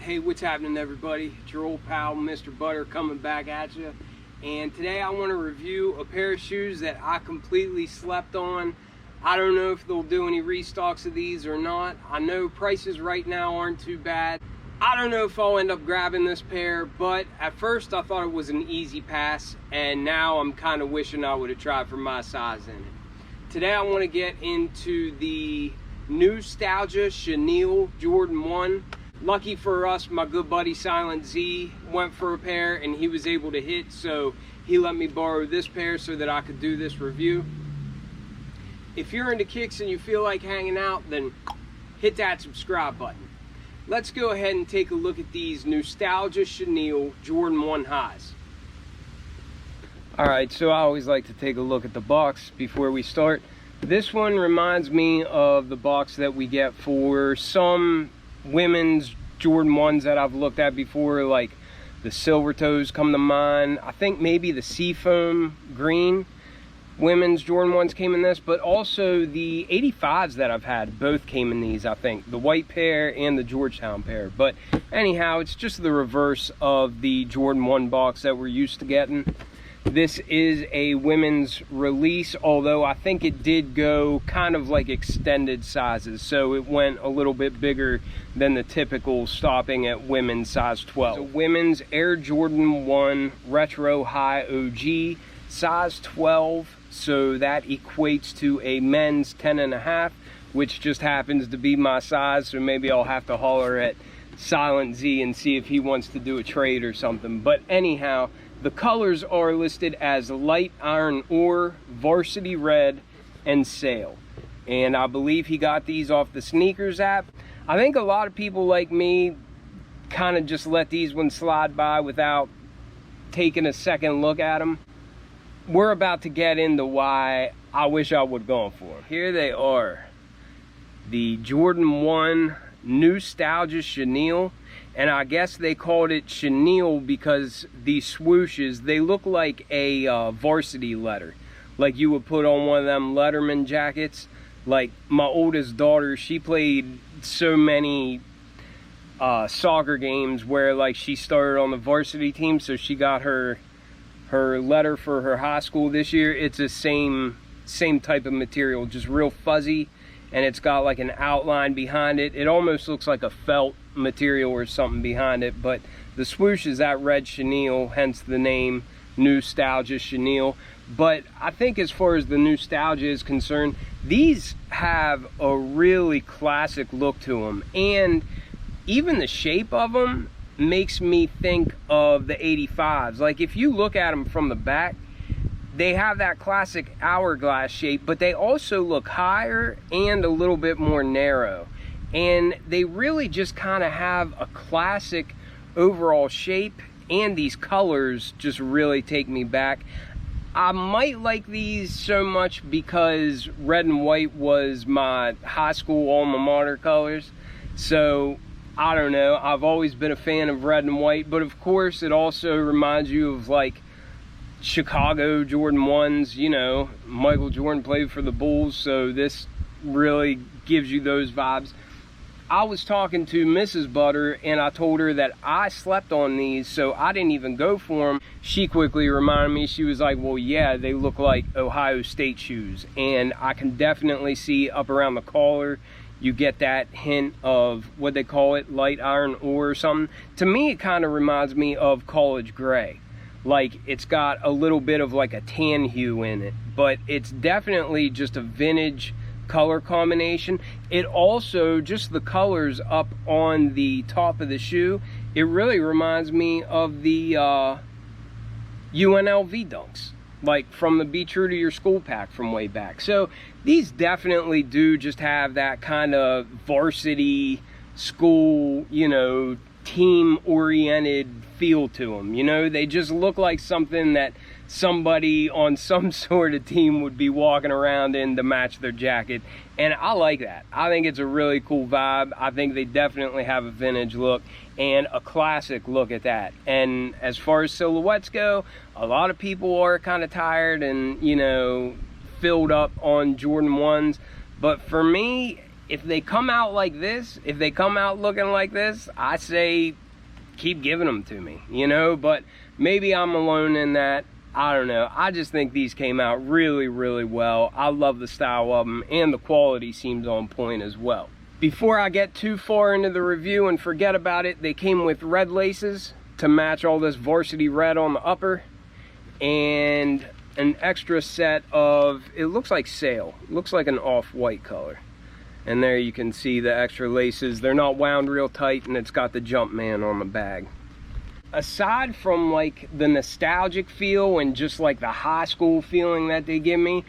Hey, what's happening, everybody? It's your old pal, Mr. Butter, coming back at you. And today I want to review a pair of shoes that I completely slept on. I don't know if they'll do any restocks of these or not. I know prices right now aren't too bad. I don't know if I'll end up grabbing this pair, but at first I thought it was an easy pass, and now I'm kind of wishing I would have tried for my size in it. Today I want to get into the Newstalgia Chenille Jordan 1. Lucky for us, my good buddy Silent Z went for a pair and he was able to hit, so he let me borrow this pair so that I could do this review. If you're into kicks and you feel like hanging out, then hit that subscribe button. Let's go ahead and take a look at these Newstalgia Chenille Jordan 1 highs. Alright, so I always like to take a look at the box before we start. This one reminds me of the box that we get for some women's Jordan 1s that I've looked at before, like the Silver Toes come to mind. I think maybe the Seafoam Green women's Jordan 1s came in this, but also the 85s that I've had both came in these, I think. The white pair and the Georgetown pair. But anyhow, it's just the reverse of the Jordan 1 box that we're used to getting. This is a women's release, although I think it did go kind of like extended sizes, so it went a little bit bigger than the typical stopping at women's size 12. So women's Air Jordan 1 Retro High OG, size 12, so that equates to a men's 10.5, which just happens to be my size, so maybe I'll have to holler at Silent Z and see if he wants to do a trade or something. But anyhow, the colors are listed as light iron ore, varsity red, and sail. And I believe he got these off the Sneakers app. I think a lot of people like me kind of just let these ones slide by without taking a second look at them. We're about to get into why I wish I would have gone for them. Here they are. The Jordan 1 Newstalgia Chenille. And I guess they called it chenille because these swooshes, they look like a varsity letter. Like you would put on one of them Letterman jackets. Like my oldest daughter, she played so many soccer games where like she started on the varsity team, so she got her letter for her high school this year. It's the same type of material, just real fuzzy, and it's got like an outline behind it. It almost looks like a felt material or something behind it, but the swoosh is that red chenille, hence the name Newstalgia Chenille. But I think as far as the nostalgia is concerned, these have a really classic look to them, and even the shape of them makes me think of the 85s. Like if you look at them from the back, they have that classic hourglass shape, but they also look higher and a little bit more narrow. And they really just kind of have a classic overall shape, and these colors just really take me back. I might like these so much because red and white was my high school alma mater colors. So I don't know, I've always been a fan of red and white, but of course it also reminds you of like Chicago Jordan 1s. You know, Michael Jordan played for the Bulls, so this really gives you those vibes. I was talking to Mrs. Butter and I told her that I slept on these, so I didn't even go for them. She quickly reminded me, she was like, well, yeah, they look like Ohio State shoes. And I can definitely see up around the collar, you get that hint of what they call it, light iron ore or something. To me, it kind of reminds me of college gray. Like it's got a little bit of like a tan hue in it, but it's definitely just a vintage color combination. It also, just the colors up on the top of the shoe, it really reminds me of the UNLV dunks, like from the Be True to Your School pack from way back. So these definitely do just have that kind of varsity school, you know, team oriented feel to them. You know, they just look like something that somebody on some sort of team would be walking around in to match their jacket, and I like that. I think it's a really cool vibe. I think they definitely have a vintage look and a classic look at that. And as far as silhouettes go, a lot of people are kind of tired and, you know, filled up on Jordan 1s, but for me, if they come out like this, if they come out looking like this, I say keep giving them to me, you know. But maybe I'm alone in that. I don't know. I just think these came out really, really well. I love the style of them, and the quality seems on point as well. Before I get too far into the review and forget about it, they came with red laces to match all this varsity red on the upper, and an extra set of, it looks like sail, it looks like an off-white color. And there you can see the extra laces. They're not wound real tight, and it's got the Jumpman on the bag. Aside from like the nostalgic feel and just like the high school feeling that they give me,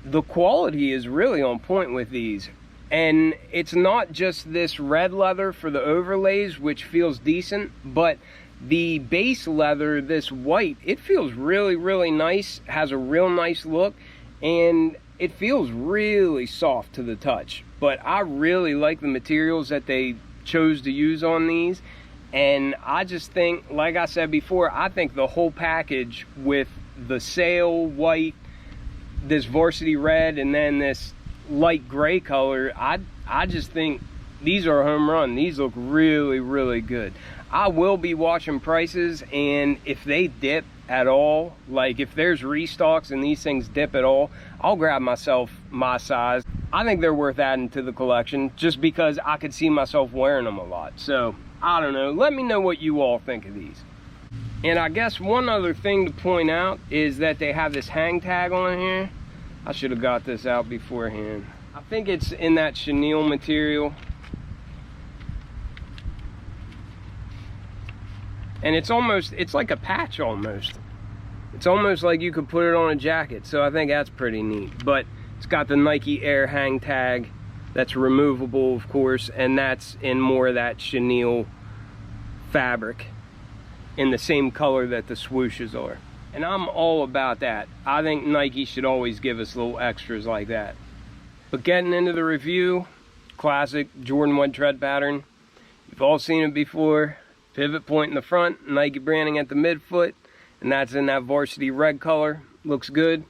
the quality is really on point with these. And it's not just this red leather for the overlays, which feels decent, but the base leather, this white, it feels really, really nice, has a real nice look, and it feels really soft to the touch. But I really like the materials that they chose to use on these. And I just think, like I said before, I think the whole package with the sail white, this varsity red, and then this light gray color, I just think these are a home run. These look really, really good. I will be watching prices, and if they dip at all, like if there's restocks and these things dip at all, I'll grab myself my size. I think they're worth adding to the collection just because I could see myself wearing them a lot. So I don't know, let me know what you all think of these. And I guess one other thing to point out is that they have this hang tag on here. I should have got this out beforehand. I think it's in that chenille material. And it's almost, it's like a patch almost. It's almost like you could put it on a jacket. So I think that's pretty neat. But it's got the Nike Air hang tag. That's removable, of course, and that's in more of that chenille fabric in the same color that the swooshes are. And I'm all about that. I think Nike should always give us little extras like that. But getting into the review, classic Jordan 1 tread pattern. You've all seen it before. Pivot point in the front, Nike branding at the midfoot, and that's in that varsity red color. Looks good.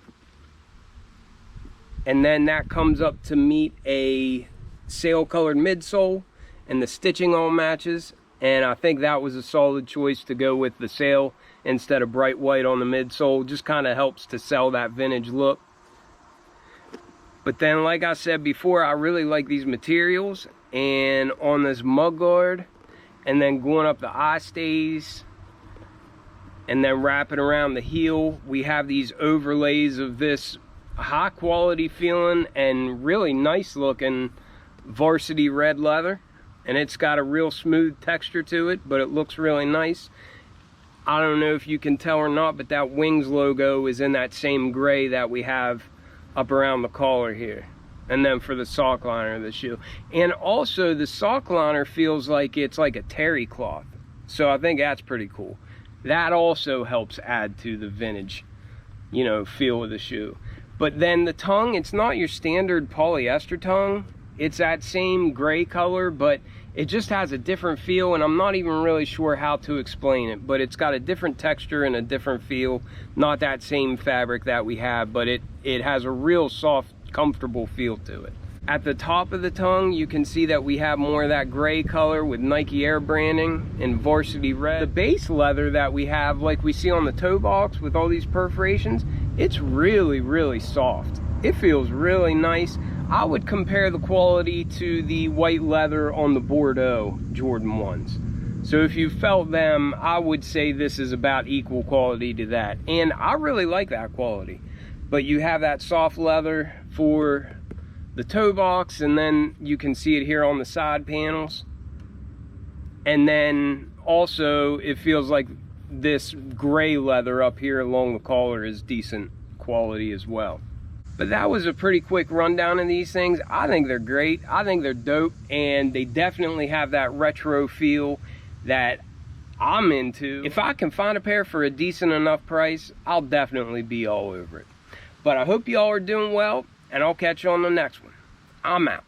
And then that comes up to meet a sail colored midsole, and the stitching all matches. And I think that was a solid choice to go with the sail instead of bright white on the midsole. Just kind of helps to sell that vintage look. But then, like I said before, I really like these materials. And on this mug guard, and then going up the eye stays, and then wrapping around the heel, we have these overlays of this high quality feeling and really nice looking varsity red leather. And it's got a real smooth texture to it, but it looks really nice. I don't know if you can tell or not, but that Wings logo is in that same gray that we have up around the collar here. And then for the sock liner of the shoe. And also the sock liner feels like it's like a terry cloth. So I think that's pretty cool. That also helps add to the vintage, you know, feel of the shoe. But then the tongue, it's not your standard polyester tongue. It's that same gray color, but it just has a different feel, and I'm not even really sure how to explain it, but it's got a different texture and a different feel. Not that same fabric that we have, but it has a real soft, comfortable feel to it. At the top of the tongue, you can see that we have more of that gray color with Nike Air branding and varsity red. The base leather that we have, like we see on the toe box with all these perforations, it's really, really soft. It feels really nice. I would compare the quality to the white leather on the Bordeaux Jordan 1s. So if you felt them, I would say this is about equal quality to that. And I really like that quality. But you have that soft leather for the toe box, and then you can see it here on the side panels. And then also it feels like this gray leather up here along the collar is decent quality as well. But that was a pretty quick rundown of these things. I think they're great. I think they're dope, and they definitely have that retro feel that I'm into. If I can find a pair for a decent enough price, I'll definitely be all over it. But I hope you all are doing well, and I'll catch you on the next one. I'm out.